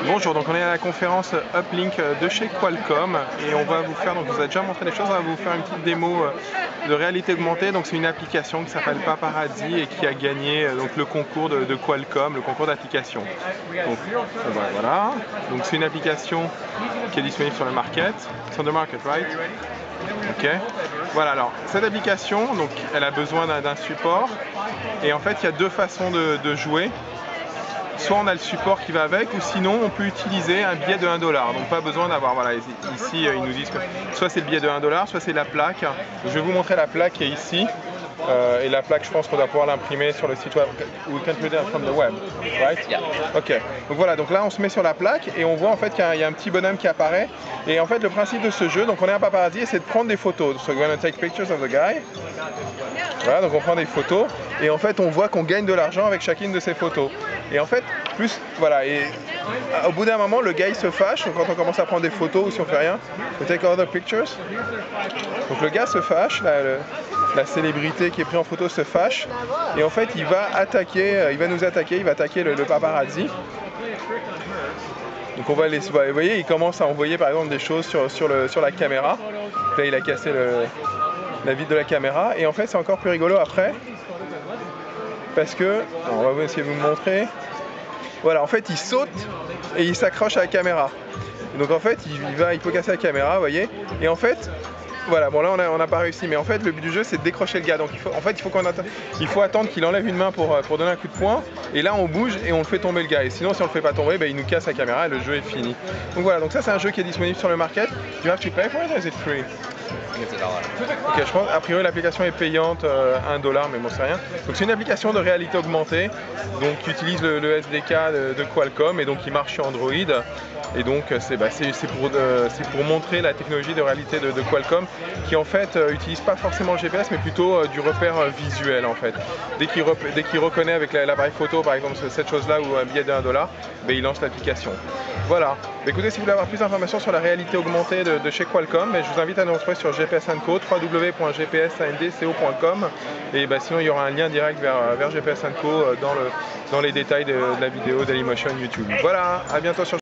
Bonjour, donc on est à la conférence Uplink de chez Qualcomm et on va vous faire, donc on vous a déjà montré des choses, on va vous faire une petite démo de réalité augmentée. Donc c'est une application qui s'appelle Paparazzi et qui a gagné donc le concours de Qualcomm, le concours d'application. Donc voilà, donc c'est une application qui est disponible sur le market. It's on the market, right? Ok. Voilà, alors cette application, donc elle a besoin d'un support et en fait il y a deux façons de jouer. Soit on a le support qui va avec, ou sinon on peut utiliser un billet de 1$. Donc pas besoin d'avoir, voilà, ici ils nous disent que soit c'est le billet de 1$, soit c'est la plaque. Je vais vous montrer la plaque qui est ici. Et la plaque, je pense qu'on doit pouvoir l'imprimer sur le site web. We can print it from the web, right? Yeah. Ok. Donc voilà, donc là on se met sur la plaque et on voit en fait qu'il y a un petit bonhomme qui apparaît. Et en fait le principe de ce jeu, donc on est un paparazzi, c'est de prendre des photos. So we're gonna take pictures of the guy. Voilà, donc on prend des photos et en fait on voit qu'on gagne de l'argent avec chacune de ces photos. Et en fait, plus, voilà, et au bout d'un moment, le gars il se fâche quand on commence à prendre des photos ou si on fait rien. We take other pictures. Donc le gars se fâche, la célébrité qui est prise en photo se fâche et en fait il va attaquer, il va nous attaquer, il va attaquer le paparazzi. Donc on va les, vous voyez, il commence à envoyer par exemple des choses sur la caméra. Là il a cassé la vitre de la caméra et en fait c'est encore plus rigolo après parce que, on va essayer de vous le montrer. Voilà, en fait il saute et il s'accroche à la caméra. Donc en fait il peut casser la caméra, vous voyez. Et en fait, voilà, bon là on n'a pas réussi, mais en fait le but du jeu c'est de décrocher le gars. Donc il faut attendre qu'il enlève une main pour donner un coup de poing. Et là on bouge et on le fait tomber le gars. Et sinon si on le fait pas tomber, il nous casse la caméra et le jeu est fini. Donc voilà, donc ça c'est un jeu qui est disponible sur le market. You have to pay for it or is it free? It's $1. Ok, je pense, a priori l'application est payante, 1$, mais bon c'est rien. Donc c'est une application de réalité augmentée, donc qui utilise le SDK de Qualcomm et donc qui marche sur Android. Et donc c'est pour montrer la technologie de réalité de Qualcomm qui en fait utilise pas forcément le GPS mais plutôt du repère visuel en fait. Dès qu'il reconnaît avec l'appareil photo par exemple cette chose là ou un billet de 1$, il lance l'application. Voilà. Écoutez, si vous voulez avoir plus d'informations sur la réalité augmentée de chez Qualcomm, je vous invite à nous retrouver sur GPS & Co, www.gpsandco.com et sinon il y aura un lien direct vers GPS & Co dans les détails de la vidéo Dailymotion YouTube. Voilà, à bientôt sur